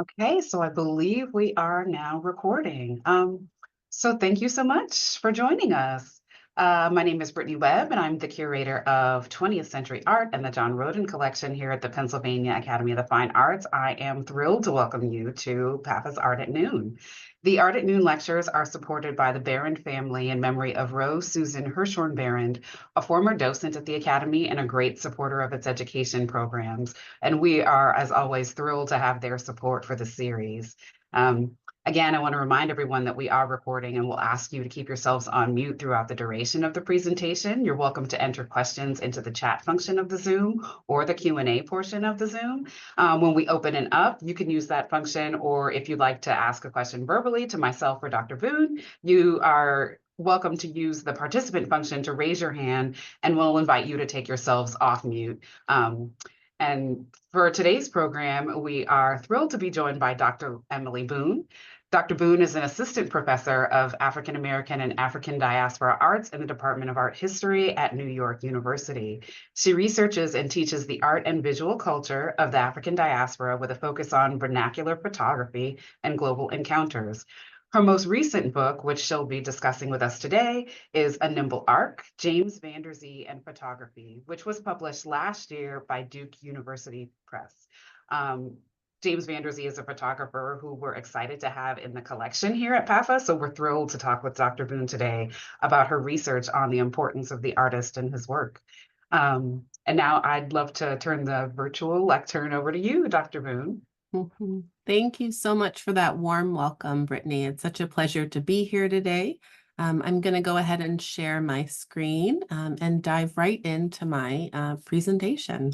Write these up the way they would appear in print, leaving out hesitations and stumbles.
Okay, so I believe we are now recording. So thank you so much for joining us. My name is Brittany Webb, and I'm the curator of 20th Century Art and the John Roden Collection here at the Pennsylvania Academy of the Fine Arts. I am thrilled to welcome you to PAFA's Art at Noon. The Art at Noon lectures are supported by the Barrand family in memory of Rose Susan Hirshhorn Barrand, a former docent at the Academy and a great supporter of its education programs. And we are, as always, thrilled to have their support for the series. Um, Again, I want to remind everyone that we are recording and we'll ask you to keep yourselves on mute throughout the duration of the presentation. You're welcome to enter questions into the chat function of the Zoom or the Q&A portion of the Zoom. When we open it up, you can use that function, or if you'd like to ask a question verbally to myself or Dr. Boone, you are welcome to use the participant function to raise your hand, and we'll invite you to take yourselves off mute. And for today's program, we are thrilled to be joined by Dr. Emilie Boone. Dr. Boone is an assistant professor of African American and African Diaspora Arts in the Department of Art History at New York University. She researches and teaches the art and visual culture of the African diaspora with a focus on vernacular photography and global encounters. Her most recent book, which she'll be discussing with us today, is A Nimble Arc, James Van Der Zee and Photography, which was published last year by Duke University Press. James Van Der Zee is a photographer who we're excited to have in the collection here at PAFA, so we're thrilled to talk with Dr. Boone today about her research on the importance of the artist and his work. And now I'd love to turn the virtual lectern over to you, Dr. Boone. Thank you so much for that warm welcome, Brittany. It's such a pleasure to be here today. I'm going to go ahead and share my screen and dive right into my presentation.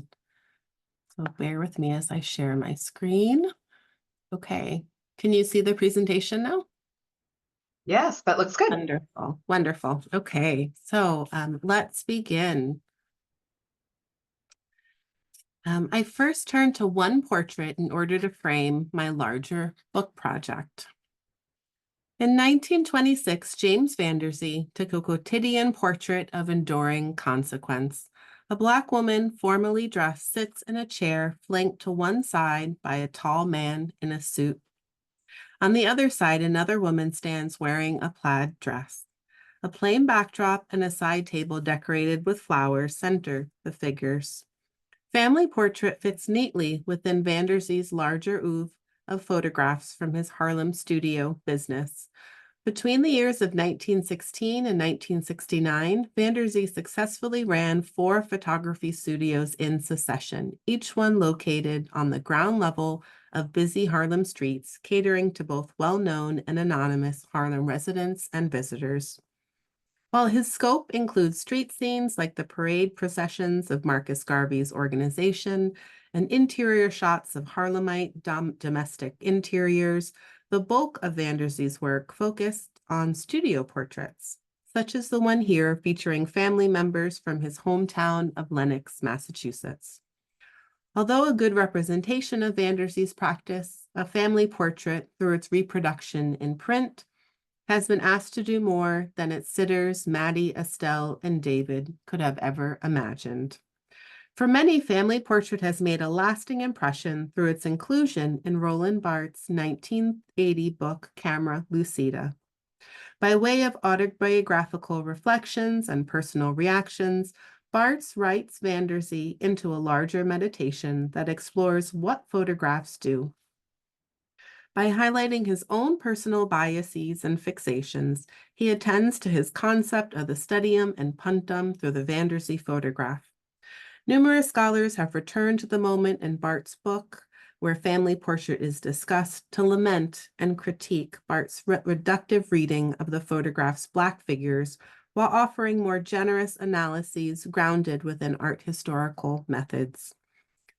So bear with me as I share my screen. Okay, can you see the presentation now? Yes, that looks good. Wonderful, wonderful. Okay, so let's begin. I first turned to one portrait in order to frame my larger book project. In 1926, James Van Der Zee took a quotidian portrait of enduring consequence. A Black woman, formally dressed, sits in a chair flanked to one side by a tall man in a suit. On the other side, another woman stands wearing a plaid dress. A plain backdrop and a side table decorated with flowers center the figures. Family portrait fits neatly within Van Der Zee's larger oeuvre of photographs from his Harlem studio business. Between the years of 1916 and 1969, Van Der Zee successfully ran 4 photography studios in succession, each one located on the ground level of busy Harlem streets, catering to both well-known and anonymous Harlem residents and visitors. While his scope includes street scenes like the parade processions of Marcus Garvey's organization and interior shots of Harlemite domestic interiors, the bulk of Van Der Zee's work focused on studio portraits, such as the one here featuring family members from his hometown of Lenox, Massachusetts. Although a good representation of Van Der Zee's practice, a family portrait, through its reproduction in print, has been asked to do more than its sitters, Maddie, Estelle, and David, could have ever imagined. For many, family portrait has made a lasting impression through its inclusion in Roland Barthes' 1980 book, Camera Lucida. By way of autobiographical reflections and personal reactions, Barthes writes Van Der Zee into a larger meditation that explores what photographs do. By highlighting his own personal biases and fixations, he attends to his concept of the studium and punctum through the Van Der Zee photograph. Numerous scholars have returned to the moment in Barthes' book, where family portrait is discussed, to lament and critique Barthes' reductive reading of the photograph's Black figures, while offering more generous analyses grounded within art historical methods.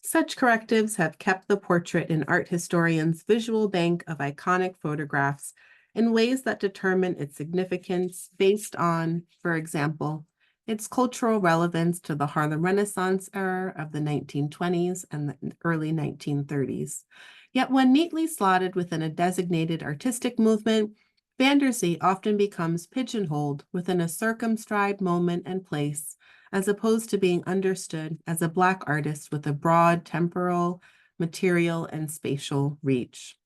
Such correctives have kept the portrait in art historians' visual bank of iconic photographs in ways that determine its significance based on, for example, its cultural relevance to the Harlem Renaissance era of the 1920s and the early 1930s. Yet when neatly slotted within a designated artistic movement, Van Der Zee often becomes pigeonholed within a circumscribed moment and place, as opposed to being understood as a Black artist with a broad temporal, material, and spatial reach.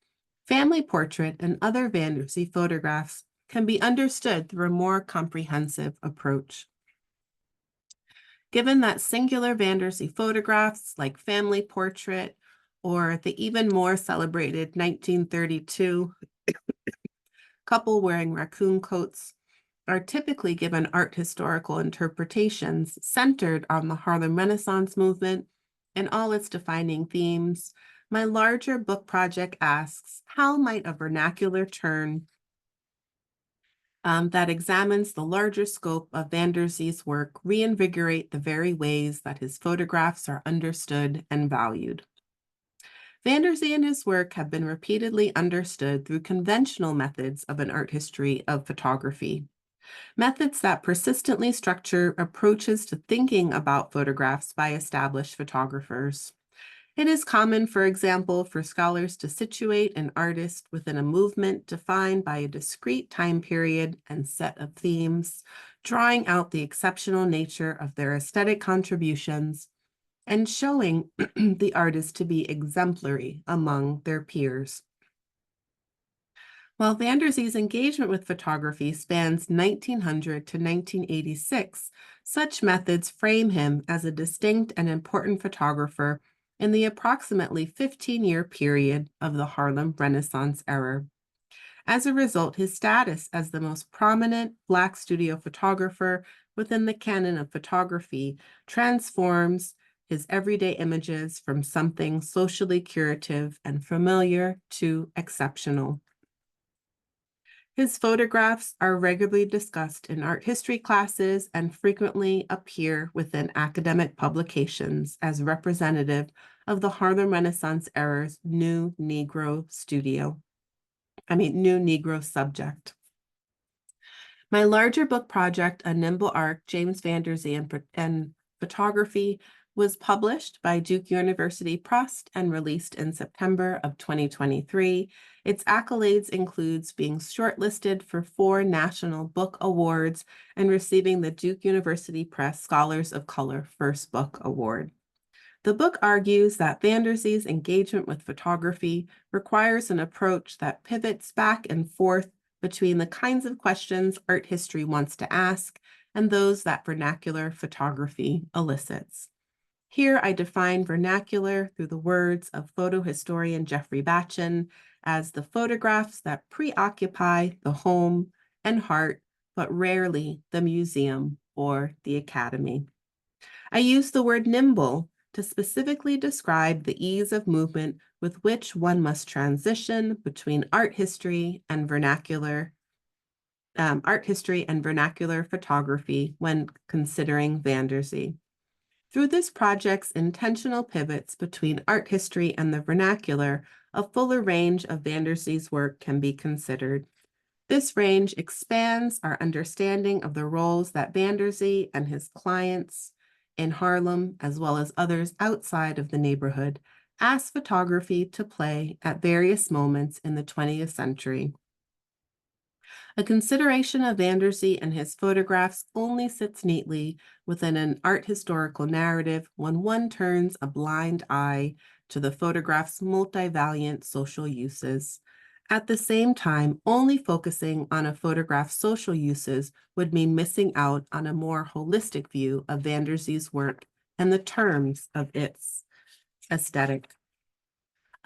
Family portrait and other Vandersea photographs can be understood through a more comprehensive approach. Given that singular Vandersea photographs like family portrait or the even more celebrated 1932 couple wearing raccoon coats are typically given art historical interpretations centered on the Harlem Renaissance movement and all its defining themes, my larger book project asks, how might a vernacular turn that examines the larger scope of Vanderzee's work reinvigorate the very ways that his photographs are understood and valued? Vanderzee and his work have been repeatedly understood through conventional methods of an art history of photography, methods that persistently structure approaches to thinking about photographs by established photographers. It is common, for example, for scholars to situate an artist within a movement defined by a discrete time period and set of themes, drawing out the exceptional nature of their aesthetic contributions and showing the artist to be exemplary among their peers. While Vanderzee's engagement with photography spans 1900 to 1986, such methods frame him as a distinct and important photographer in the approximately 15-year period of the Harlem Renaissance era. As a result, his status as the most prominent Black studio photographer within the canon of photography transforms his everyday images from something socially curative and familiar to exceptional. His photographs are regularly discussed in art history classes and frequently appear within academic publications as representative of the Harlem Renaissance era's new Negro subject. My larger book project, A Nimble Arc, James Vanderzee and Photography, was published by Duke University Press and released in September of 2023. Its accolades includes being shortlisted for 4 National Book Awards and receiving the Duke University Press Scholars of Color First Book Award. The book argues that Vanderzee's engagement with photography requires an approach that pivots back and forth between the kinds of questions art history wants to ask and those that vernacular photography elicits. Here, I define vernacular through the words of photo historian Jeffrey Batchen as the photographs that preoccupy the home and heart, but rarely the museum or the academy. I use the word nimble to specifically describe the ease of movement with which one must transition between art history and vernacular photography when considering Vanderzee. Through this project's intentional pivots between art history and the vernacular, a fuller range of Vanderzee's work can be considered. This range expands our understanding of the roles that Vanderzee and his clients in Harlem, as well as others outside of the neighborhood, asked photography to play at various moments in the 20th century. A consideration of Vanderzee and his photographs only sits neatly within an art historical narrative when one turns a blind eye to the photograph's multivariate social uses. At the same time, only focusing on a photograph's social uses would mean missing out on a more holistic view of Vanderzee's work and the terms of its aesthetic.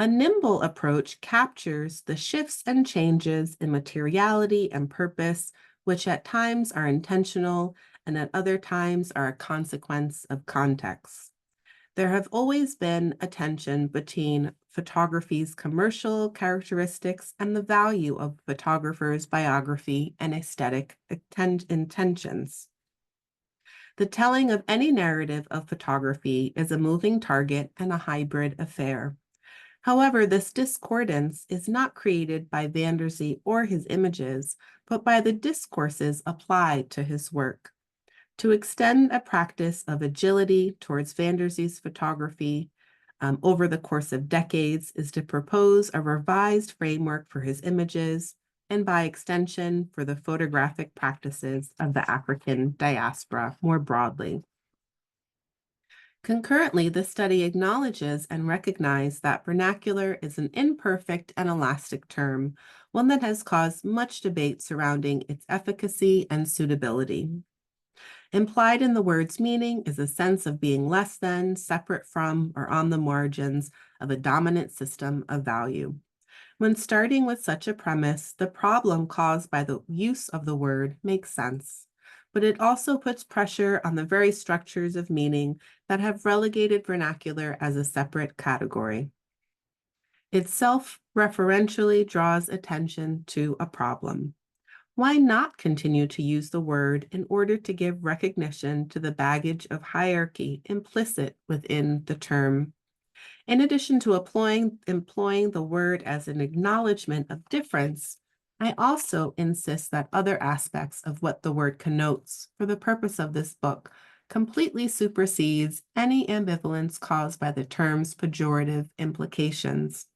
A nimble approach captures the shifts and changes in materiality and purpose, which at times are intentional and at other times are a consequence of context. There have always been a tension between photography's commercial characteristics and the value of photographers' biography and aesthetic intentions. The telling of any narrative of photography is a moving target and a hybrid affair. However, this discordance is not created by Vanderzee or his images, but by the discourses applied to his work. To extend a practice of agility towards Vanderzee's photography over the course of decades is to propose a revised framework for his images and by extension for the photographic practices of the African diaspora more broadly. Concurrently, the study acknowledges and recognizes that vernacular is an imperfect and elastic term, one that has caused much debate surrounding its efficacy and suitability. Implied in the word's meaning is a sense of being less than, separate from, or on the margins of a dominant system of value. When starting with such a premise, the problem caused by the use of the word makes sense, but it also puts pressure on the very structures of meaning that have relegated vernacular as a separate category. It self-referentially draws attention to a problem. Why not continue to use the word in order to give recognition to the baggage of hierarchy implicit within the term? In addition to employing the word as an acknowledgement of difference, I also insist that other aspects of what the word connotes for the purpose of this book completely supersedes any ambivalence caused by the term's pejorative implications.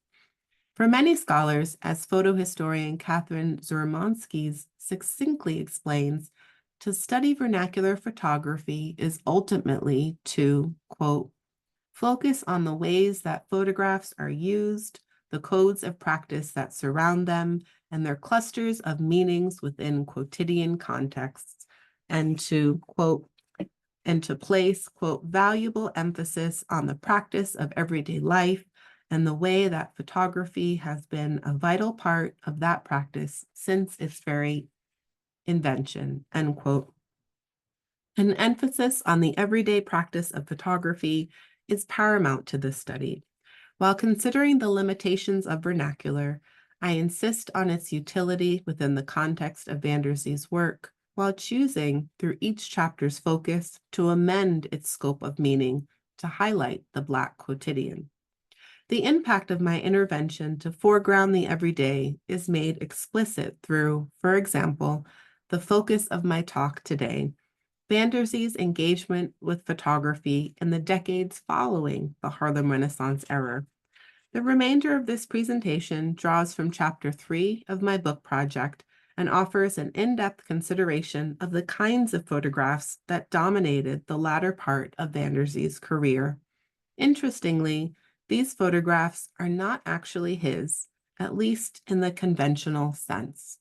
For many scholars, as photo historian Catherine Zurmansky succinctly explains, to study vernacular photography is ultimately to, quote, focus on the ways that photographs are used, the codes of practice that surround them, and their clusters of meanings within quotidian contexts, and to, quote, and to place, quote, valuable emphasis on the practice of everyday life and the way that photography has been a vital part of that practice since its very invention, end quote. An emphasis on the everyday practice of photography is paramount to this study. While considering the limitations of vernacular, I insist on its utility within the context of Vanderzee's work, while choosing, through each chapter's focus, to amend its scope of meaning to highlight the Black quotidian. The impact of my intervention to foreground the everyday is made explicit through, for example, the focus of my talk today, Vanderzee's engagement with photography in the decades following the Harlem Renaissance era. The remainder of this presentation draws from Chapter 3 of my book project and offers an in-depth consideration of the kinds of photographs that dominated the latter part of Vanderzee's career. Interestingly, these photographs are not actually his, at least in the conventional sense.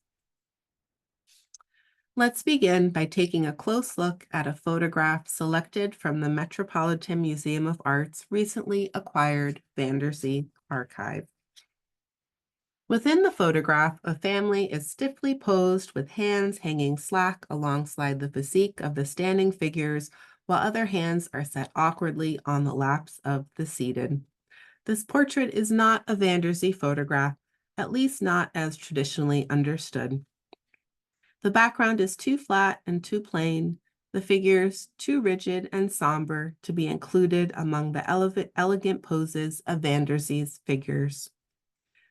Let's begin by taking a close look at a photograph selected from the Metropolitan Museum of Art's recently acquired Vanderzee archive. Within the photograph, a family is stiffly posed with hands hanging slack alongside the physique of the standing figures, while other hands are set awkwardly on the laps of the seated. This portrait is not a Vanderzee photograph, at least not as traditionally understood. The background is too flat and too plain, the figures too rigid and somber to be included among the elegant poses of Vanderzee's figures.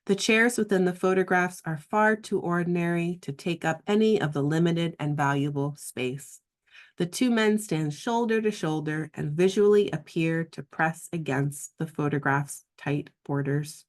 The chairs within the photographs are far too ordinary to take up any of the limited and valuable space. The two men stand shoulder to shoulder and visually appear to press against the photograph's tight borders.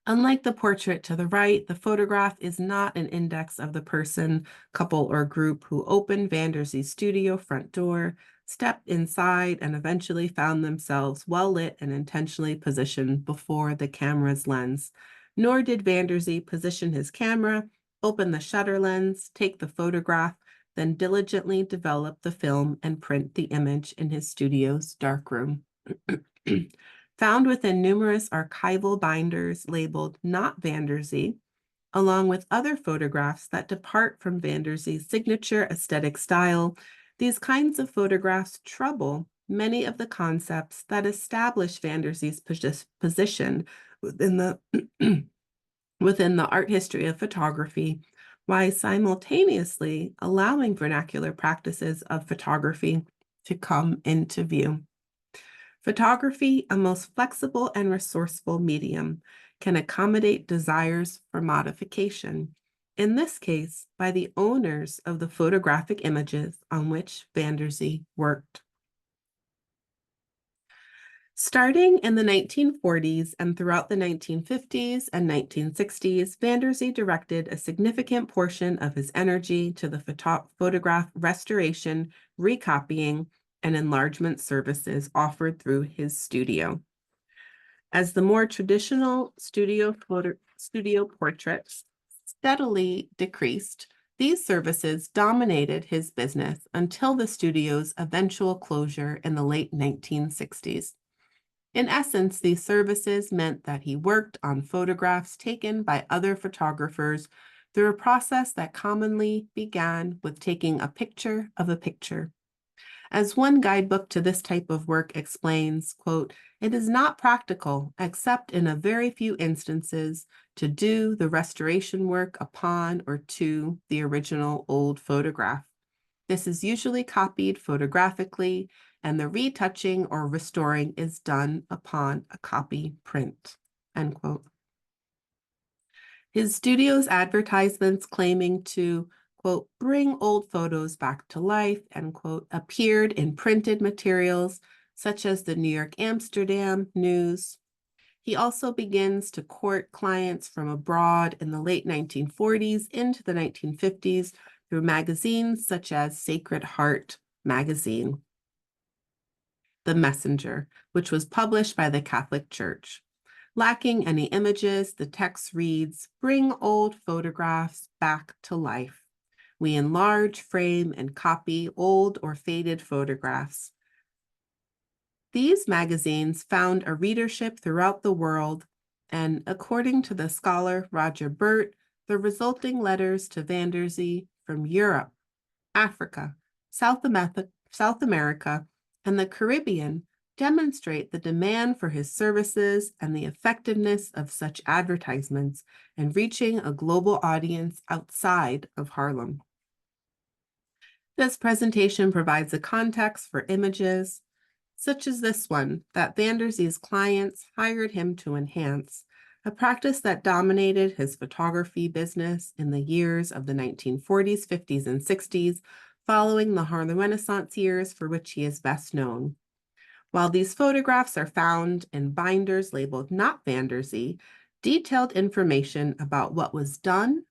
Unlike the portrait to the right, the photograph is not an index of the person, couple, or group who opened Vanderzee's studio front door, stepped inside, and eventually found themselves well-lit and intentionally positioned before the camera's lens. Nor did Vanderzee position his camera, open the shutter lens, take the photograph, then diligently develop the film and print the image in his studio's darkroom. Found within numerous archival binders labeled Not Vanderzee, along with other photographs that depart from Vanderzee's signature aesthetic style, these kinds of photographs trouble many of the concepts that establish Vanderzee's position within the, within the art history of photography, while simultaneously allowing vernacular practices of photography to come into view. Photography, a most flexible and resourceful medium, can accommodate desires for modification, in this case, by the owners of the photographic images on which Vanderzee worked. Starting in the 1940s and throughout the 1950s and 1960s, Vanderzee directed a significant portion of his energy to the photograph restoration, recopying, and enlargement services offered through his studio. As the more traditional studio portraits steadily decreased, these services dominated his business until the studio's eventual closure in the late 1960s. In essence, these services meant that he worked on photographs taken by other photographers through a process that commonly began with taking a picture of a picture. As one guidebook to this type of work explains, quote, "It is not practical, except in a very few instances, to do the restoration work upon or to the original old photograph. This is usually copied photographically, and the retouching or restoring is done upon a copy print," end quote. His studio's advertisements claiming to, quote, "bring old photos back to life," end quote, appeared in printed materials such as the New York Amsterdam News. He also begins to court clients from abroad in the late 1940s into the 1950s through magazines such as Sacred Heart magazine, The Messenger, which was published by the Catholic Church. Lacking any images, the text reads, "Bring old photographs back to life. We enlarge, frame, and copy old or faded photographs." These magazines found a readership throughout the world, and according to the scholar Roger Burt, the resulting letters to Vanderzee from Europe, Africa, South America, and the Caribbean demonstrate the demand for his services and the effectiveness of such advertisements in reaching a global audience outside of Harlem. This presentation provides a context for images, such as this one, that Vanderzee's clients hired him to enhance, a practice that dominated his photography business in the years of the 1940s, 50s, and 60s, following the Harlem Renaissance years for which he is best known. While these photographs are found in binders labeled "Not Vanderzee," detailed information about what was done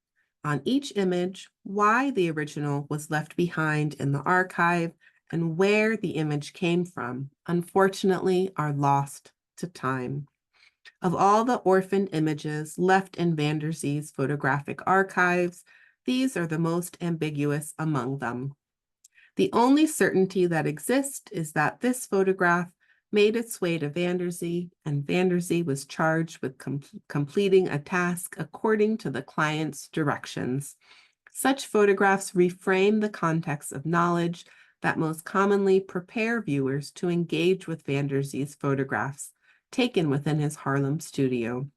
on each image, why the original was left behind in the archive, and where the image came from, unfortunately, are lost to time. Of all the orphaned images left in Vanderzee's photographic archives, these are the most ambiguous among them. The only certainty that exists is that this photograph made its way to Vanderzee, and Vanderzee was charged with completing a task according to the client's directions. Such photographs reframe the context of knowledge that most commonly prepare viewers to engage with Vanderzee's photographs taken within his Harlem studio.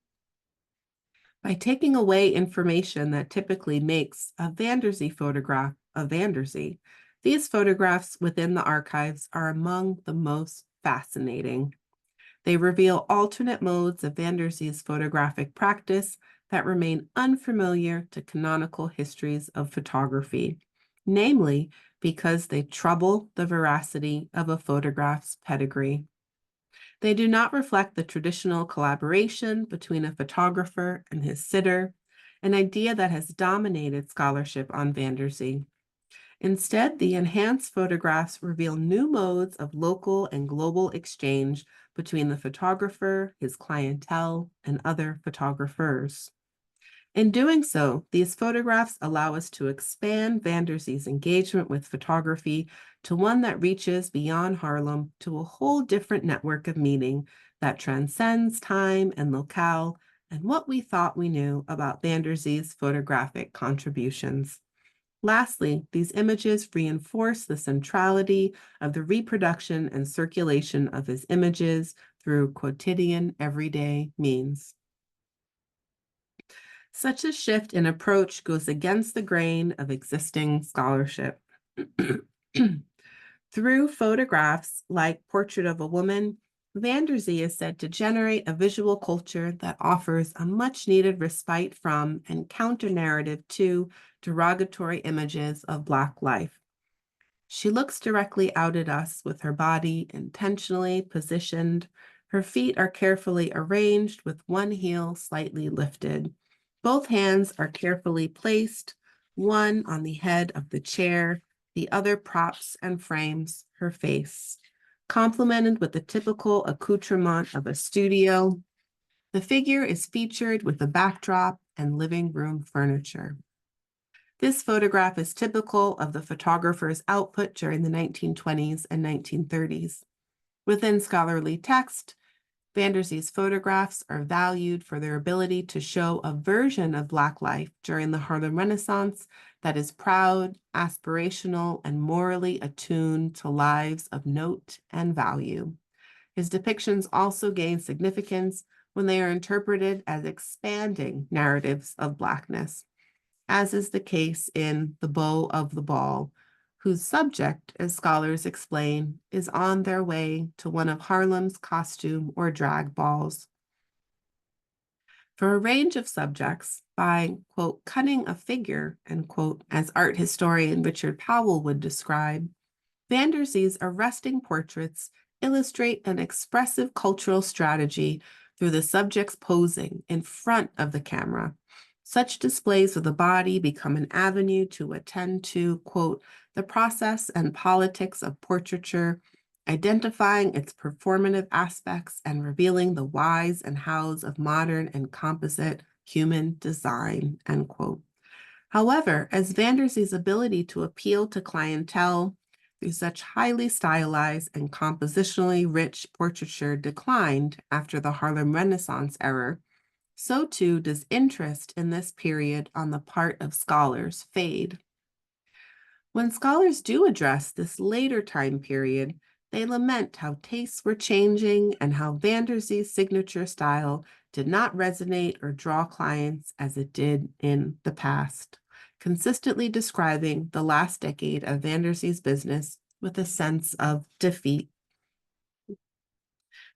By taking away information that typically makes a Vanderzee photograph a Vanderzee, these photographs within the archives are among the most fascinating. They reveal alternate modes of Vanderzee's photographic practice that remain unfamiliar to canonical histories of photography, namely because they trouble the veracity of a photograph's pedigree. They do not reflect the traditional collaboration between a photographer and his sitter, an idea that has dominated scholarship on Vanderzee. Instead, the enhanced photographs reveal new modes of local and global exchange between the photographer, his clientele, and other photographers. In doing so, these photographs allow us to expand Vanderzee's engagement with photography to one that reaches beyond Harlem to a whole different network of meaning that transcends time and locale and what we thought we knew about Vanderzee's photographic contributions. Lastly, these images reinforce the centrality of the reproduction and circulation of his images through quotidian, everyday means. Such a shift in approach goes against the grain of existing scholarship. Through photographs like Portrait of a Woman, Vanderzee is said to generate a visual culture that offers a much-needed respite from and counter-narrative to derogatory images of Black life. She looks directly out at us with her body intentionally positioned. Her feet are carefully arranged with one heel slightly lifted. Both hands are carefully placed, one on the head of the chair The other props and frames her face, complemented with the typical accoutrement of a studio. The figure is featured with a backdrop and living room furniture. This photograph is typical of the photographer's output during the 1920s and 1930s. Within scholarly text, Vanderzee's photographs are valued for their ability to show a version of Black life during the Harlem Renaissance that is proud, aspirational, and morally attuned to lives of note and value. His depictions also gain significance when they are interpreted as expanding narratives of Blackness, as is the case in The Beau of the Ball, whose subject, as scholars explain, is on their way to one of Harlem's costume or drag balls. For a range of subjects, by, quote, cutting a figure, end quote, as art historian Richard Powell would describe, Vanderzee's arresting portraits illustrate an expressive cultural strategy through the subject's posing in front of the camera. Such displays of the body become an avenue to attend to, quote, the process and politics of portraiture, identifying its performative aspects and revealing the whys and hows of modern and composite human design, end quote. However, as Vanderzee's ability to appeal to clientele through such highly stylized and compositionally rich portraiture declined after the Harlem Renaissance era, so too does interest in this period on the part of scholars fade. When scholars do address this later time period, they lament how tastes were changing and how Vanderzee's signature style did not resonate or draw clients as it did in the past, consistently describing the last decade of Vanderzee's business with a sense of defeat.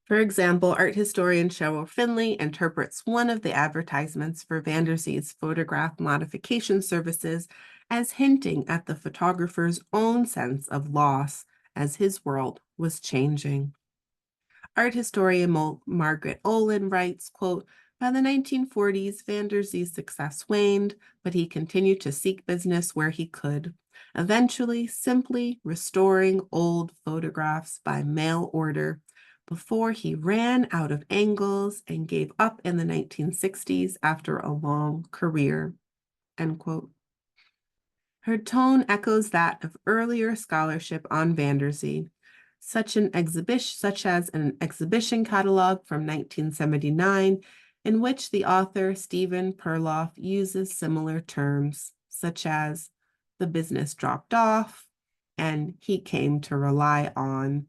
For example, art historian Cheryl Finley interprets one of the advertisements for Vanderzee's photograph modification services as hinting at the photographer's own sense of loss as his world was changing. Art historian Margaret Olin writes, quote, by the 1940s, Vanderzee's success waned, but he continued to seek business where he could, eventually simply restoring old photographs by mail order before he ran out of angles and gave up in the 1960s after a long career, end quote. Her tone echoes that of earlier scholarship on Vanderzee, such as an exhibition catalog from 1979, in which the author Stephen Perloff uses similar terms, such as the business dropped off and he came to rely on,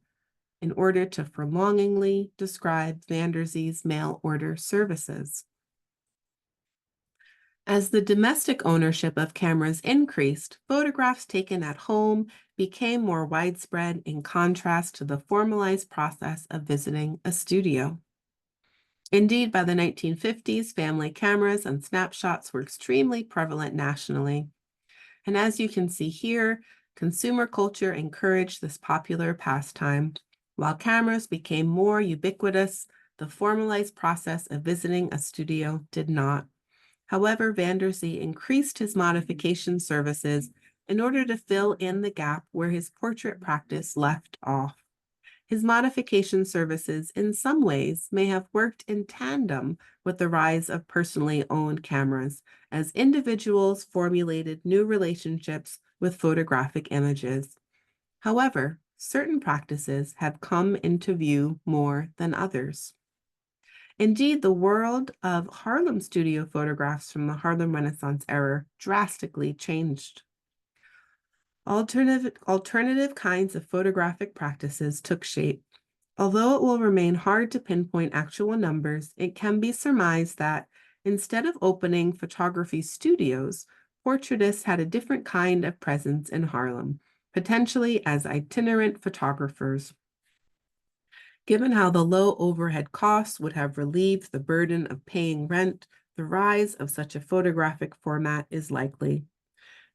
in order to prolongingly describe Vanderzee's mail order services. As the domestic ownership of cameras increased, photographs taken at home became more widespread in contrast to the formalized process of visiting a studio. Indeed, by the 1950s, family cameras and snapshots were extremely prevalent nationally. And as you can see here, consumer culture encouraged this popular pastime. While cameras became more ubiquitous, the formalized process of visiting a studio did not. However, Vanderzee increased his modification services in order to fill in the gap where his portrait practice left off. His modification services, in some ways, may have worked in tandem with the rise of personally owned cameras, as individuals formulated new relationships with photographic images. However, certain practices have come into view more than others. Indeed, the world of Harlem studio photographs from the Harlem Renaissance era drastically changed. Alternative kinds of photographic practices took shape. Although it will remain hard to pinpoint actual numbers, it can be surmised that instead of opening photography studios, portraitists had a different kind of presence in Harlem, potentially as itinerant photographers. Given how the low overhead costs would have relieved the burden of paying rent, the rise of such a photographic format is likely.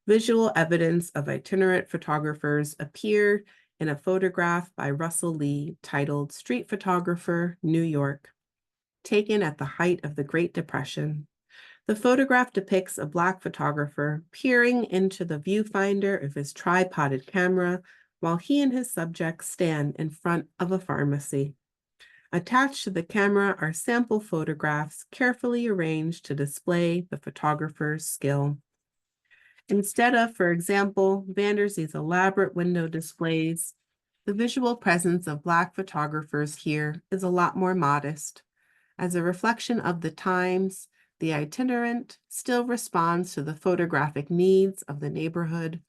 Visual evidence of itinerant photographers appear in a photograph by Russell Lee titled Street Photographer, New York, taken at the height of the Great Depression. The photograph depicts a Black photographer peering into the viewfinder of his tripoded camera while he and his subject stand in front of a pharmacy. Attached to the camera are sample photographs carefully arranged to display the photographer's skill. Instead of, for example, Vanderzee's elaborate window displays, the visual presence of Black photographers here is a lot more modest. As a reflection of the times, the itinerant still responds to the photographic needs of the neighborhood,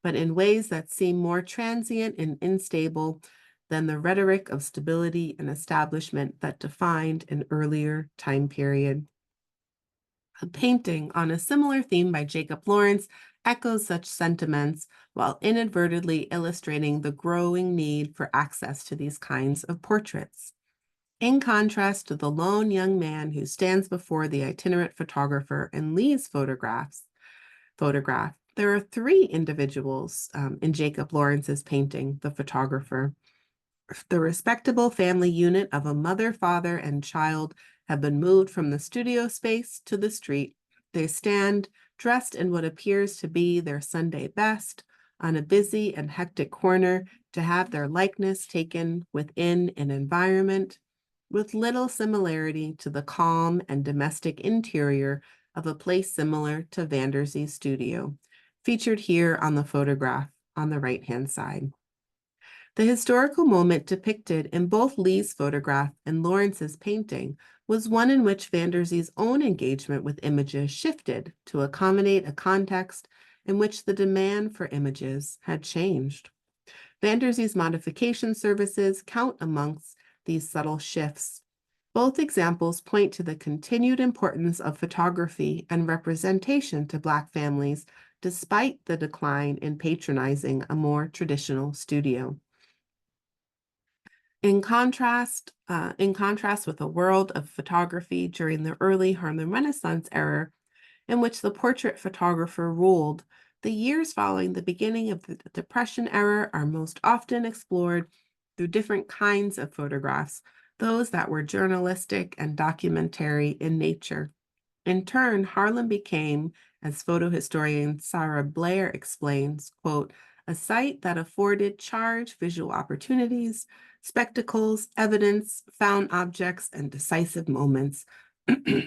but in ways that seem more transient and unstable than the rhetoric of stability and establishment that defined an earlier time period. A painting on a similar theme by Jacob Lawrence echoes such sentiments while inadvertently illustrating the growing need for access to these kinds of portraits. In contrast to the lone young man who stands before the itinerant photographer in Lee's photograph, there are three individuals in Jacob Lawrence's painting, The Photographer. The respectable family unit of a mother, father, and child have been moved from the studio space to the street. They stand dressed in what appears to be their Sunday best on a busy and hectic corner to have their likeness taken within an environment with little similarity to the calm and domestic interior of a place similar to Vanderzee's studio, featured here on the photograph on the right-hand side. The historical moment depicted in both Lee's photograph and Lawrence's painting was one in which Vanderzee's own engagement with images shifted to accommodate a context in which the demand for images had changed. Vanderzee's modification services count amongst these subtle shifts. Both examples point to the continued importance of photography and representation to Black families, despite the decline in patronizing a more traditional studio. In contrast with a world of photography during the early Harlem Renaissance era, in which the portrait photographer ruled, the years following the beginning of the Depression era are most often explored through different kinds of photographs, those that were journalistic and documentary in nature. In turn, Harlem became, as photo historian Sarah Blair explains, quote, a site that afforded charged visual opportunities, spectacles, evidence, found objects, and decisive moments,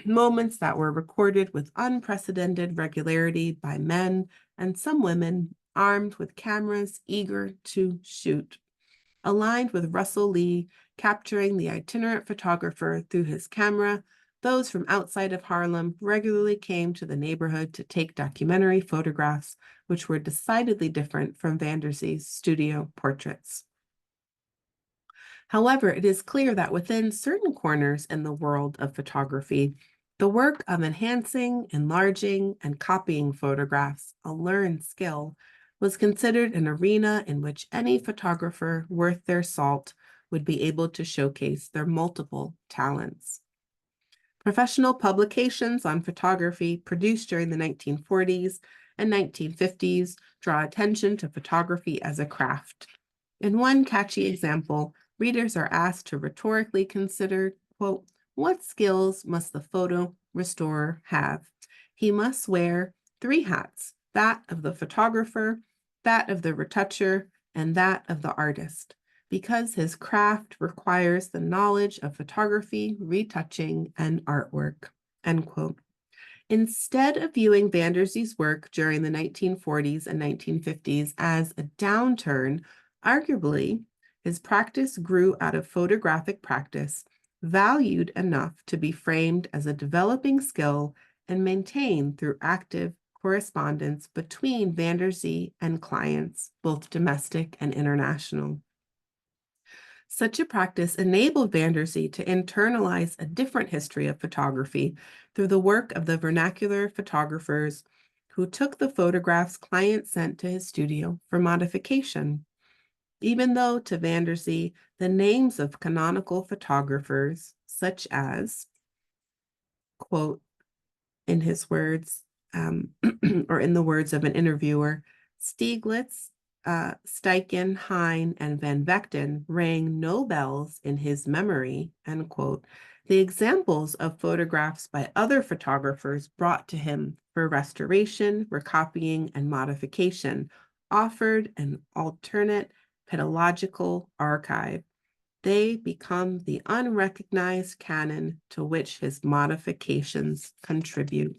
moments that were recorded with unprecedented regularity by men and some women armed with cameras eager to shoot. Aligned with Russell Lee, capturing the itinerant photographer through his camera, those from outside of Harlem regularly came to the neighborhood to take documentary photographs, which were decidedly different from Vanderzee's studio portraits. However, it is clear that within certain corners in the world of photography, the work of enhancing, enlarging, and copying photographs, a learned skill, was considered an arena in which any photographer worth their salt would be able to showcase their multiple talents. Professional publications on photography produced during the 1940s and 1950s draw attention to photography as a craft. In one catchy example, readers are asked to rhetorically consider, quote, what skills must the photo restorer have? He must wear 3 hats, that of the photographer, that of the retoucher, and that of the artist, because his craft requires the knowledge of photography, retouching, and artwork, end quote. Instead of viewing Vanderzee's work during the 1940s and 1950s as a downturn, arguably, his practice grew out of photographic practice, valued enough to be framed as a developing skill and maintained through active correspondence between Vanderzee and clients, both domestic and international. Such a practice enabled Vanderzee to internalize a different history of photography through the work of the vernacular photographers who took the photographs clients sent to his studio for modification. Even though to Vanderzee, the names of canonical photographers, such as, quote, in his words, or in the words of an interviewer, Stieglitz, Steichen, Hine, and Van Vechten rang no bells in his memory, end quote, the examples of photographs by other photographers brought to him for restoration, recopying, and modification offered an alternate pedagogical archive. They become the unrecognized canon to which his modifications contribute.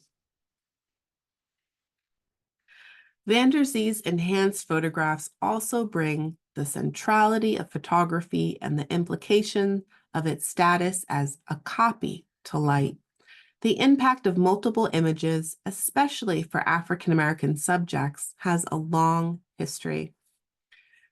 Van der Zee's enhanced photographs also bring the centrality of photography and the implication of its status as a copy to light. The impact of multiple images, especially for African American subjects, has a long history.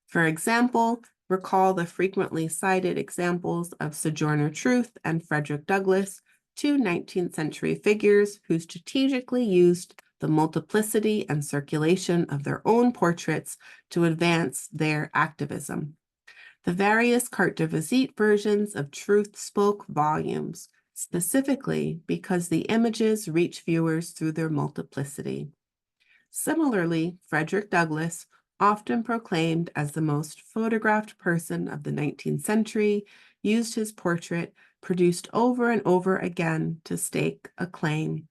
For example, recall the frequently cited examples of Sojourner Truth and Frederick Douglass, two 19th century figures who strategically used the multiplicity and circulation of their own portraits to advance their activism. The various carte de visite versions of Truth spoke volumes, specifically because the images reach viewers through their multiplicity. Similarly, Frederick Douglass, often proclaimed as the most photographed person of the 19th century, used his portrait, produced over and over again, to stake a claim.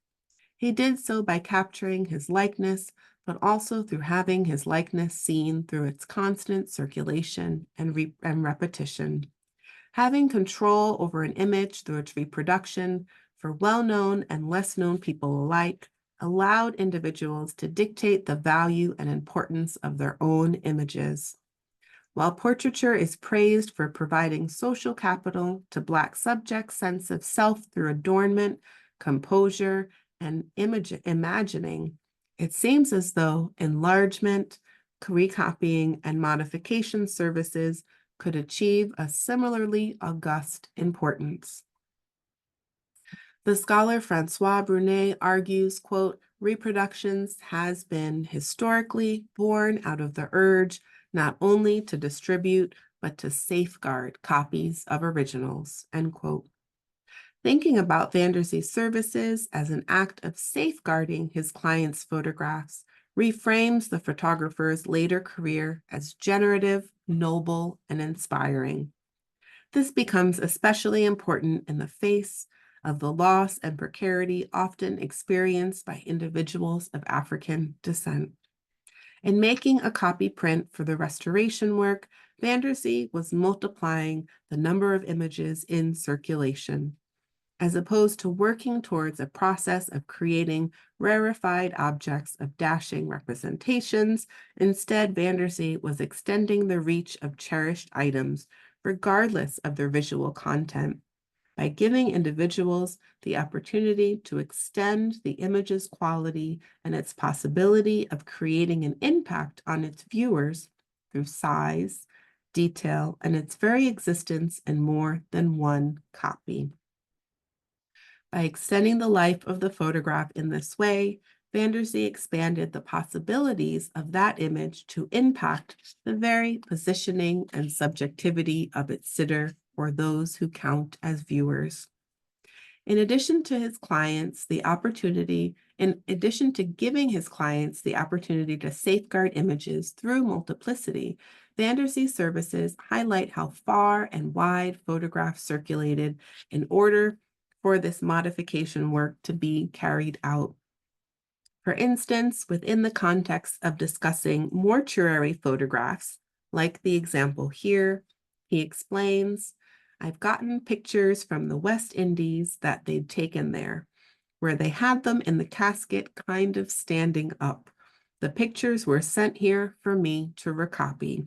He did so by capturing his likeness, but also through having his likeness seen through its constant circulation and repetition. Having control over an image through its reproduction for well-known and less-known people alike allowed individuals to dictate the value and importance of their own images. While portraiture is praised for providing social capital to Black subjects' sense of self through adornment, composure, and imagining, it seems as though enlargement, recopying, and modification services could achieve a similarly august importance. The scholar Francois Brunet argues, quote, reproductions has been historically born out of the urge not only to distribute, but to safeguard copies of originals, end quote. Thinking about Van der Zee's services as an act of safeguarding his clients' photographs reframes the photographer's later career as generative, noble, and inspiring. This becomes especially important in the face of the loss and precarity often experienced by individuals of African descent. In making a copy print for the restoration work, Van der Zee was multiplying the number of images in circulation. As opposed to working towards a process of creating rarefied objects of dashing representations, instead Van der Zee was extending the reach of cherished items, regardless of their visual content, by giving individuals the opportunity to extend the image's quality and its possibility of creating an impact on its viewers through size, detail, and its very existence in more than one copy. By extending the life of the photograph in this way, Van der Zee expanded the possibilities of that image to impact the very positioning and subjectivity of its sitter or those who count as viewers. In addition to giving his clients the opportunity to safeguard images through multiplicity, Van der Zee's services highlight how far and wide photographs circulated in order for this modification work to be carried out. For instance, within the context of discussing mortuary photographs, like the example here, he explains, I've gotten pictures from the West Indies that they'd taken there, where they had them in the casket kind of standing up. The pictures were sent here for me to recopy.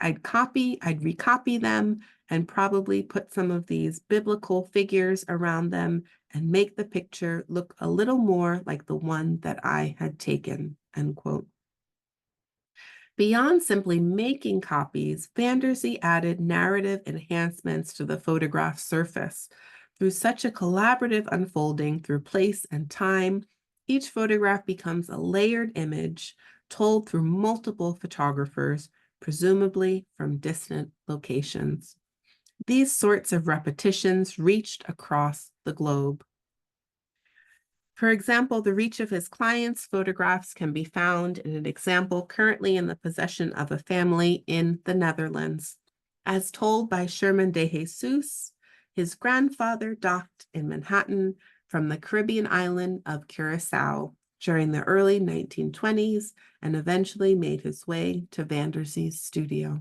I'd recopy them and probably put some of these biblical figures around them and make the picture look a little more like the one that I had taken, end quote. Beyond simply making copies, Van der Zee added narrative enhancements to the photograph surface. Through such a collaborative unfolding through place and time, each photograph becomes a layered image told through multiple photographers, presumably from distant locations. These sorts of repetitions reached across the globe. For example, the reach of his clients' photographs can be found in an example currently in the possession of a family in the Netherlands. As told by Sherman de Jesus, his grandfather docked in Manhattan from the Caribbean island of Curacao during the early 1920s and eventually made his way to Vanderzee's studio.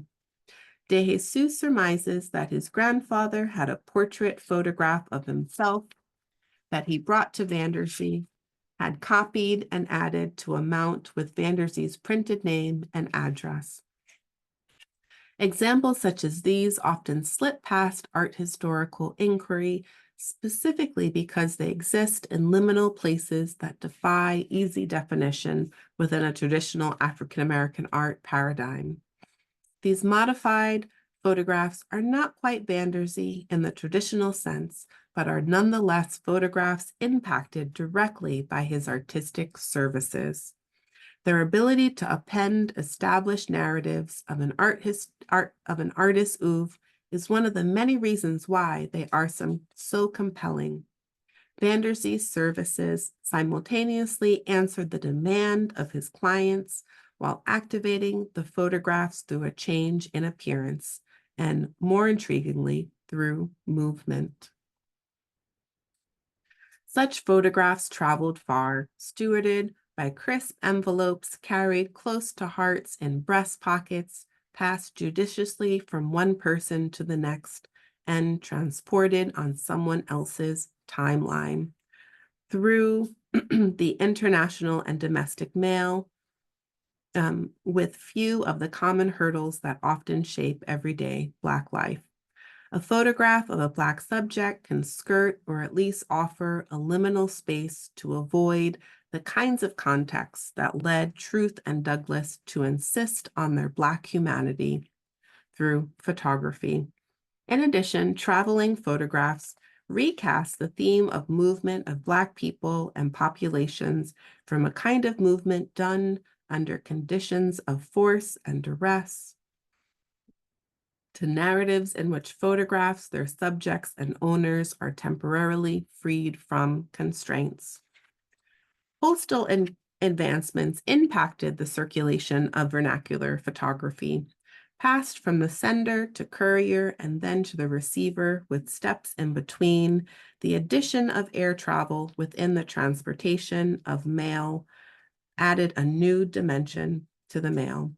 De Jesus surmises that his grandfather had a portrait photograph of himself that he brought to Vanderzee, had copied and added to a mount with Vanderzee's printed name and address. Examples such as these often slip past art historical inquiry, specifically because they exist in liminal places that defy easy definition within a traditional African-American art paradigm. These modified photographs are not quite Vanderzee in the traditional sense, but are nonetheless photographs impacted directly by his artistic services. Their ability to append established narratives of an artist's oeuvre is one of the many reasons why they are so compelling. Vanderzee's services simultaneously answered the demand of his clients while activating the photographs through a change in appearance, and more intriguingly, through movement. Such photographs traveled far, stewarded by crisp envelopes carried close to hearts in breast pockets, passed judiciously from one person to the next, and transported on someone else's timeline. Through the international and domestic mail, with few of the common hurdles that often shape everyday Black life. A photograph of a Black subject can skirt or at least offer a liminal space to avoid the kinds of contexts that led Truth and Douglas to insist on their Black humanity through photography. In addition, traveling photographs recast the theme of movement of Black people and populations from a kind of movement done under conditions of force and duress to narratives in which photographs, their subjects, and owners are temporarily freed from constraints. Postal advancements impacted the circulation of vernacular photography, passed from the sender to courier and then to the receiver with steps in between. The addition of air travel within the transportation of mail added a new dimension to the mail.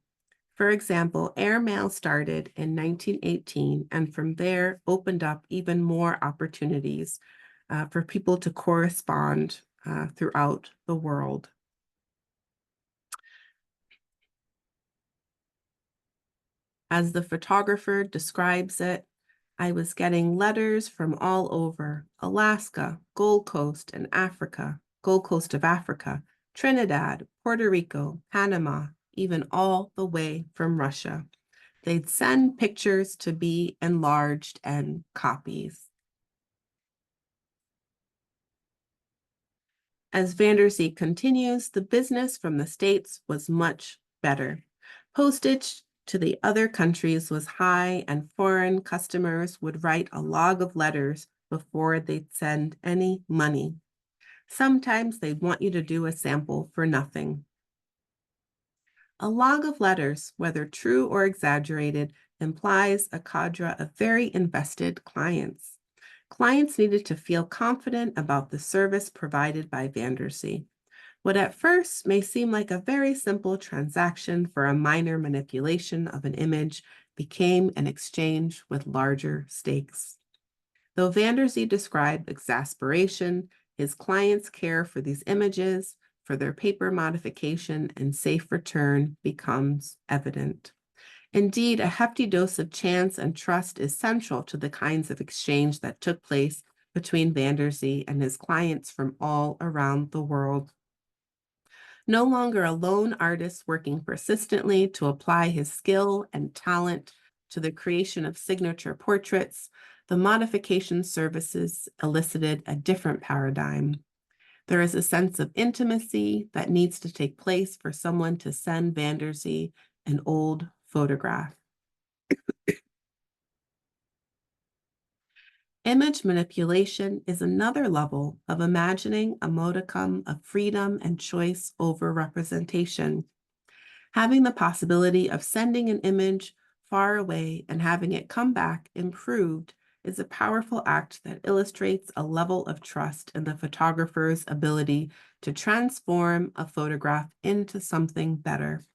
For example, airmail started in 1918 and from there opened up even more opportunities for people to correspond throughout the world. As the photographer describes it, I was getting letters from all over Alaska, Gold Coast of Africa, Trinidad, Puerto Rico, Panama, even all the way from Russia. They'd send pictures to be enlarged and copies. As Vanderzee continues, the business from the States was much better. Postage to the other countries was high, and foreign customers would write a log of letters before they'd send any money. Sometimes they'd want you to do a sample for nothing. A log of letters, whether true or exaggerated, implies a cadre of very invested clients. Clients needed to feel confident about the service provided by Vanderzee. What at first may seem like a very simple transaction for a minor manipulation of an image became an exchange with larger stakes. Though Vanderzee described exasperation, his clients' care for these images, for their paper modification and safe return becomes evident. Indeed, a hefty dose of chance and trust is central to the kinds of exchange that took place between Vanderzee and his clients from all around the world. No longer a lone artist working persistently to apply his skill and talent to the creation of signature portraits, the modification services elicited a different paradigm. There is a sense of intimacy that needs to take place for someone to send Vanderzee an old photograph. Image manipulation is another level of imagining a modicum of freedom and choice over representation. Having the possibility of sending an image far away and having it come back improved is a powerful act that illustrates a level of trust in the photographer's ability to transform a photograph into something better.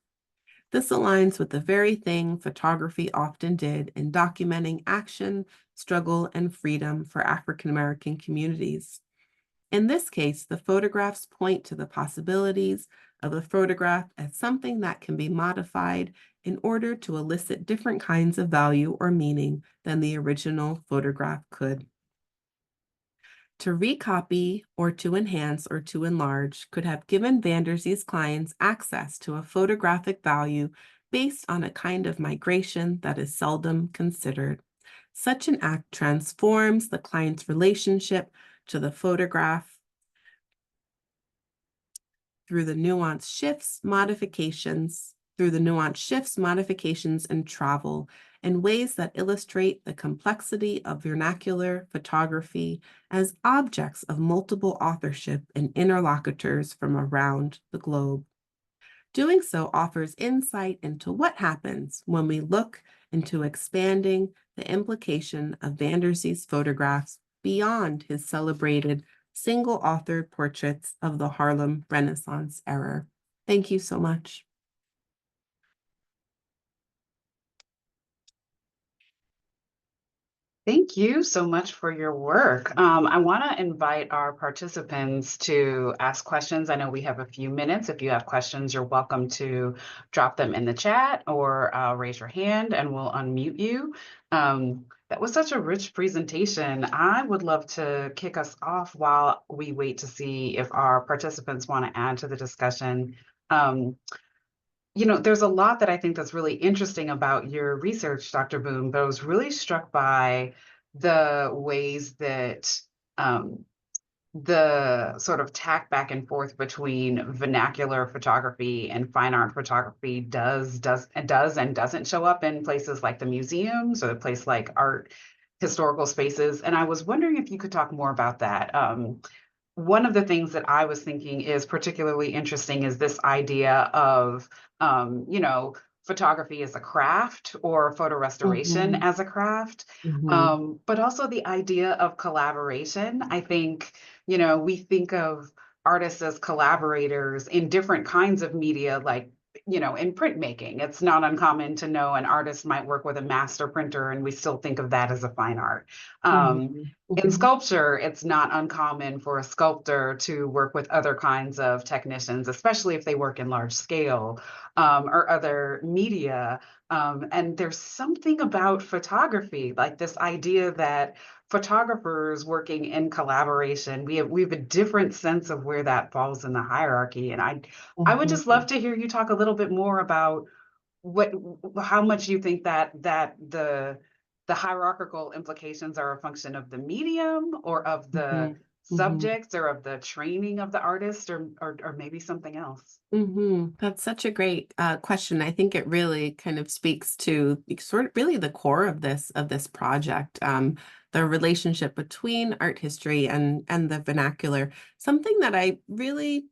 This aligns with the very thing photography often did in documenting action, struggle, and freedom for African American communities. In this case, the photographs point to the possibilities of the photograph as something that can be modified in order to elicit different kinds of value or meaning than the original photograph could. To recopy or to enhance or to enlarge could have given Vanderzee's clients access to a photographic value based on a kind of migration that is seldom considered. Such an act transforms the client's relationship to the photograph through the nuanced shifts, modifications, and travel in ways that illustrate the complexity of vernacular photography as objects of multiple authorship and interlocutors from around the globe. Doing so offers insight into what happens when we look into expanding the implication of Vanderzee's photographs beyond his celebrated single-authored portraits of the Harlem Renaissance era. Thank you so much. Thank you so much for your work. I want to invite our participants to ask questions. I know we have a few minutes. If you have questions, you're welcome to drop them in the chat or raise your hand and we'll unmute you. That was such a rich presentation. I would love to kick us off while we wait to see if our participants want to add to the discussion. There's a lot that I think that's really interesting about your research, Dr. Boone, but I was really struck by the ways that the sort of tack back and forth between vernacular photography and fine art photography does and doesn't show up in places like the museums or the place like art historical spaces. And I was wondering if you could talk more about that. One of the things that I was thinking is particularly interesting is this idea of, photography as a craft or photo restoration as a craft, but also the idea of collaboration. I think, we think of artists as collaborators in different kinds of media, like in printmaking. It's not uncommon to know an artist might work with a master printer and we still think of that as a fine art. In sculpture, it's not uncommon for a sculptor to work with other kinds of technicians, especially if they work in large scale or other media. And there's something about photography, like this idea that photographers working in collaboration, we have a different sense of where that falls in the hierarchy. And I would just love to hear you talk a little bit more about how much you think that the hierarchical implications are a function of the medium or of the subjects or of the training of the artist or maybe something else. That's such a great question. I think it really kind of speaks to sort of really the core of this project, the relationship between art history and the vernacular. Something that I really,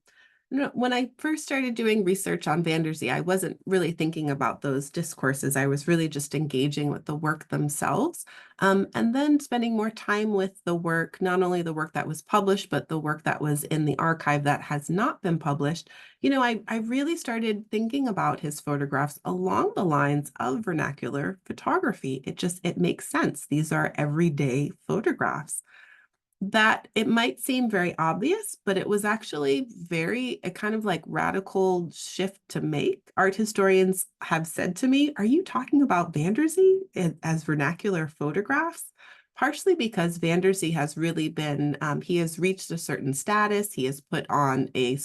when I first started doing research on Vanderzee, I wasn't really thinking about those discourses. I was really just engaging with the work themselves, and then spending more time with the work, not only the work that was published, but the work that was in the archive that has not been published. I really started thinking about his photographs along the lines of vernacular photography. It makes sense. These are everyday photographs. That it might seem very obvious, but it was actually a kind of like radical shift to make. Art historians have said to me, "Are you talking about Vanderzee as vernacular photographs?" Partially because Vanderzee has really been, he has reached a certain status. He is put on a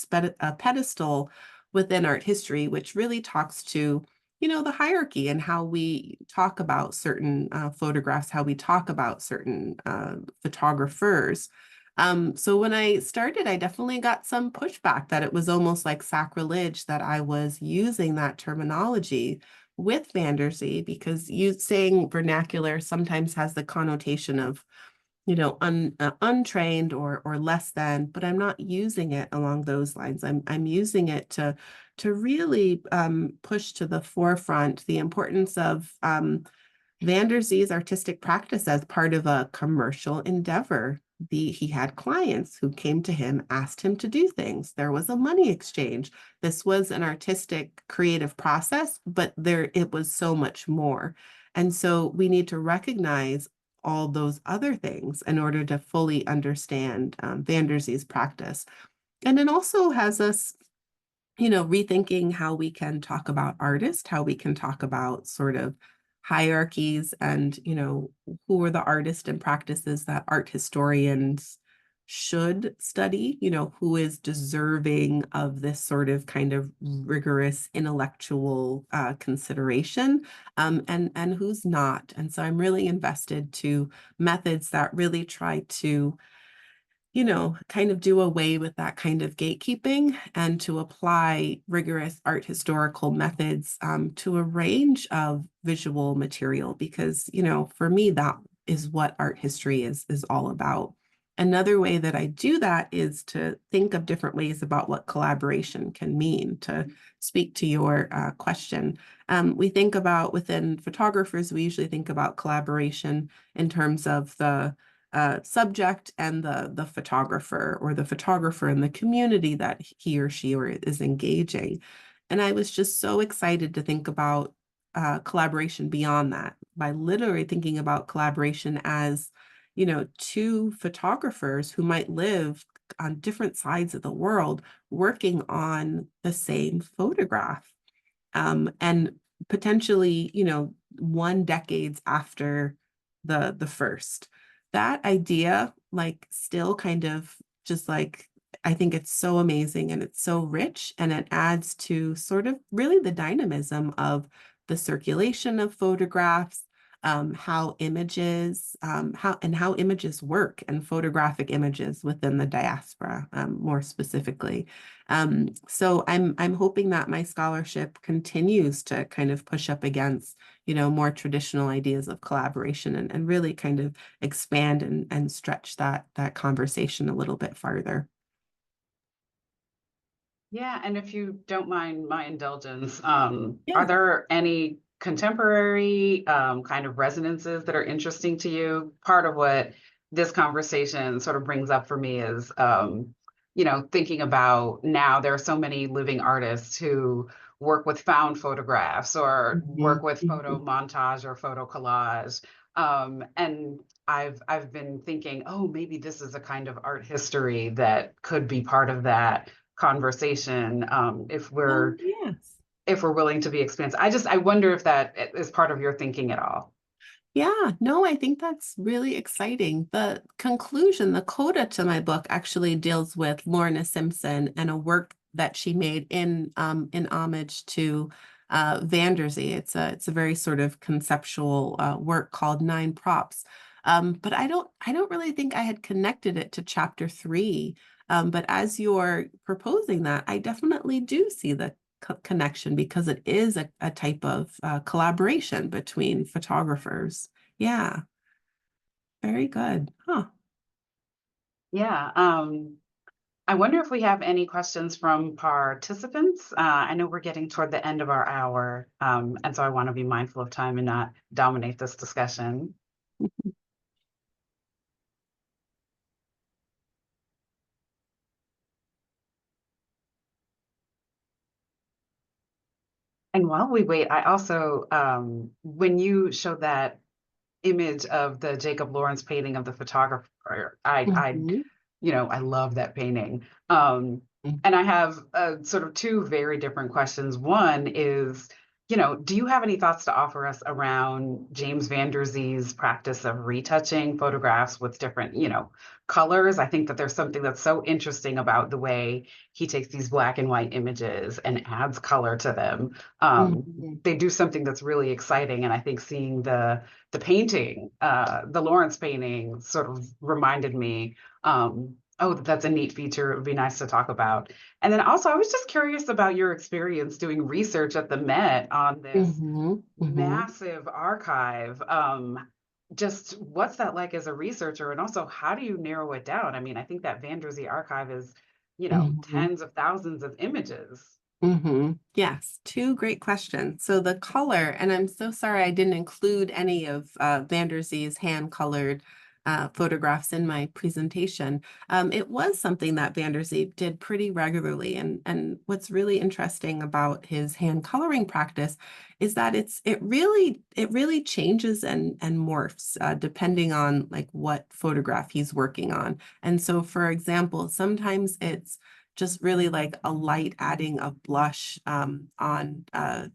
pedestal within art history, which really talks to the hierarchy and how we talk about certain photographs, how we talk about certain photographers. So when I started, I definitely got some pushback that it was almost like sacrilege that I was using that terminology with Vanderzee, because saying vernacular sometimes has the connotation of untrained or less than, but I'm not using it along those lines. I'm using it to really push to the forefront the importance of Van der Zee's artistic practice as part of a commercial endeavor. He had clients who came to him, asked him to do things. There was a money exchange. This was an artistic, creative process, but it was so much more. And so we need to recognize all those other things in order to fully understand Van der Zee's practice. And it also has us rethinking how we can talk about artists, how we can talk about sort of hierarchies and, who are the artists and practices that art historians should study, who is deserving of this sort of kind of rigorous intellectual consideration, and who's not. And so I'm really invested to methods that really try to kind of do away with that kind of gatekeeping and to apply rigorous art historical methods to a range of visual material, because, for me, that is what art history is all about. Another way that I do that is to think of different ways about what collaboration can mean. To speak to your question, we think about, within photographers, we usually think about collaboration in terms of the subject and the photographer, or the photographer and the community that he or she is engaging. And I was just so excited to think about collaboration beyond that, by literally thinking about collaboration as, two photographers who might live on different sides of the world working on the same photograph, and potentially, one decades after the first. That idea, still kind of just I think it's so amazing and it's so rich, and it adds to sort of really the dynamism of the circulation of photographs, how images, how images work, and photographic images within the diaspora, more specifically. So I'm hoping that my scholarship continues to kind of push up against, more traditional ideas of collaboration, and really kind of expand and stretch that conversation a little bit farther. Yeah, and if you don't mind my indulgence, are Yeah. there any contemporary kind of resonances that are interesting to you? Part of what this conversation sort of brings up for me is, thinking about now there are so many living artists who work with found photographs or work Mhm, with photo mhm, montage or photo collage. And I've been thinking, oh, maybe this is a kind of art history that could be part of that conversation, oh, yes. if we're willing to be expansive. I wonder if that is part of your thinking at all. Yeah, no, I think that's really exciting. The conclusion, the coda to my book actually deals with Lorna Simpson and a work that she made in homage to Van der Zee. It's a very sort of conceptual work called Nine Props. But I don't really think I had connected it to chapter 3. But as you're proposing that, I definitely do see the connection, because it is a type of collaboration between photographers. Yeah, very good. Huh. Yeah. I wonder if we have any questions from participants. I know we're getting toward the end of our hour, and so I want to be mindful of time and not dominate this discussion. And while we wait, I also, when you showed that image of the Jacob Lawrence painting of the photographer, Mhm, I love that painting. mhm, And I have sort of two very different questions. One is, do you have any thoughts to offer us around James Van der Zee's practice of retouching photographs with different, colors? I think that there's something that's so interesting about the way he takes these black and white images and adds color to them. mhm, They do something that's really exciting, and I think seeing the painting, the Lawrence painting, sort of reminded me, oh, that's a neat feature. It would be nice to talk about. And then also, I was just curious about your experience doing research at the Met on this mhm, mhm. massive archive. just what's that like as a researcher? And also, how do you narrow it down? I mean, I think that Zee archive is, Mhm. tens of thousands of images. Yes, two great questions. So the color, and I'm so sorry I didn't include any of Zee's hand-colored photographs in my presentation. It was something that Zee did pretty regularly, and what's really interesting about his hand coloring practice is that it really changes and morphs depending on like what photograph he's working on. And so, for example, sometimes it's just really like a light adding of blush on a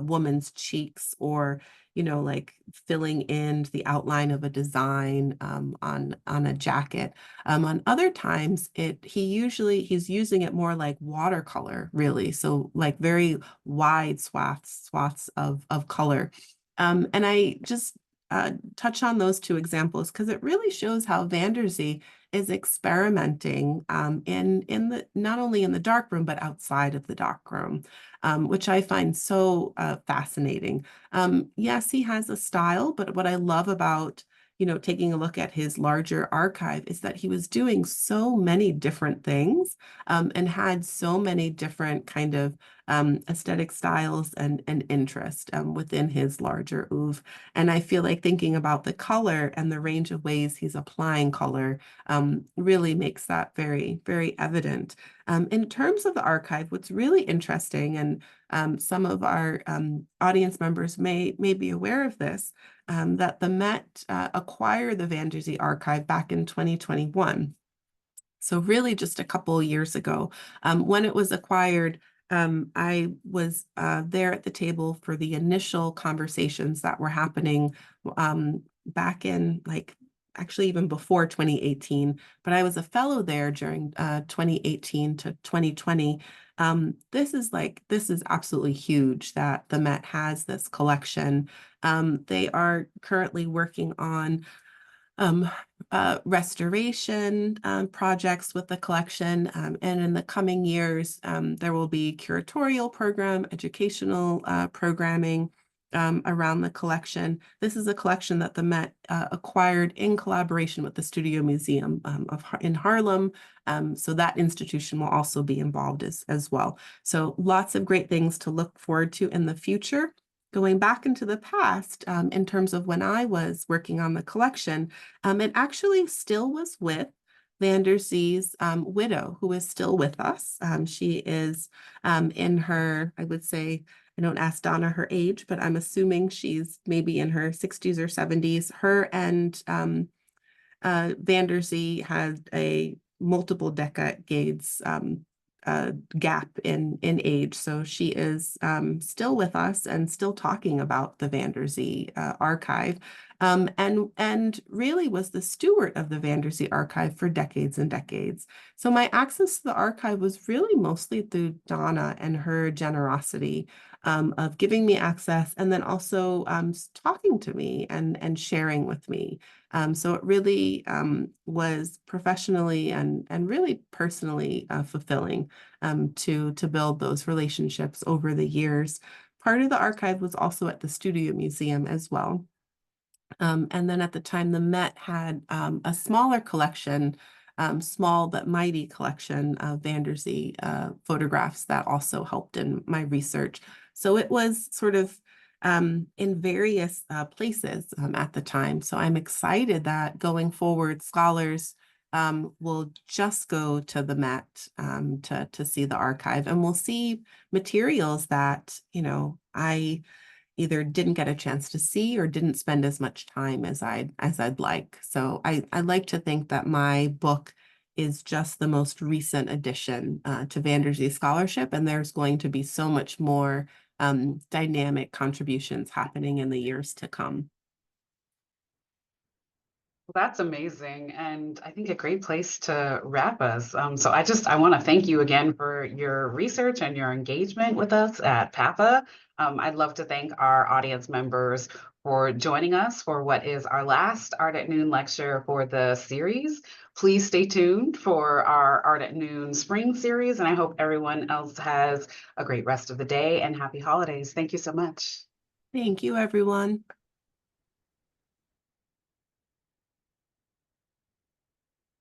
woman's cheeks, or like filling in the outline of a design on a jacket. On other times, he's using it more like watercolor, really. So like very wide swaths of color. And I just touch on those two examples because it really shows how Zee is experimenting in the not only in the darkroom but outside of the darkroom, which I find so fascinating. Yes, he has a style, but what I love about taking a look at his larger archive is that he was doing so many different things and had so many different kind of aesthetic styles and interest within his larger oeuvre. And I feel like thinking about the color and the range of ways he's applying color really makes that very, very evident. In terms of the archive, what's really interesting, and some of our audience members may be aware of this, that the Met acquired the Zee archive back in 2021. So really just a couple of years ago. When it was acquired, I was there at the table for the initial conversations that were happening back in like actually even before 2018, but I was a fellow there during 2018 to 2020. This is absolutely huge that the Met has this collection. They are currently working on um, restoration projects with the collection. And in the coming years, there will be curatorial program, educational programming around the collection. This is a collection that the Met acquired in collaboration with the Studio Museum in Harlem. So that institution will also be involved as well. So lots of great things to look forward to in the future. Going back into the past, in terms of when I was working on the collection, it actually still was with Zee's widow, who is still with us. She is in her, I would say, I don't ask Donna her age, but I'm assuming she's maybe in her 60s or 70s. Her and Zee had a multiple decades gap in age. So she is still with us and still talking about the Zee archive, and really was the steward of the Zee archive for decades and decades. So my access to the archive was really mostly through Donna and her generosity of giving me access, and then also talking to me and sharing with me. So it really was professionally and really personally fulfilling to build those relationships over the years. Part of the archive was also at the Studio Museum as well. And then at the time, the Met had a smaller collection, small but mighty collection of Zee photographs that also helped in my research. So it was sort of in various places at the time. So I'm excited that going forward, scholars will just go to the Met to see the archive, and we'll see materials that, I either didn't get a chance to see or didn't spend as much time as I'd like. So I like to think that my book is just the most recent addition to Zee scholarship, and there's going to be so much more dynamic contributions happening in the years to come. Well, that's amazing. And I think a great place to wrap us. So I want to thank you again for your research and your engagement with us at PAFA. I'd love to thank our audience members for joining us for what is our last Art at Noon lecture for the series. Please stay tuned for our Art at Noon spring series. And I hope everyone else has a great rest of the day and happy holidays. Thank you so much. Thank you, everyone.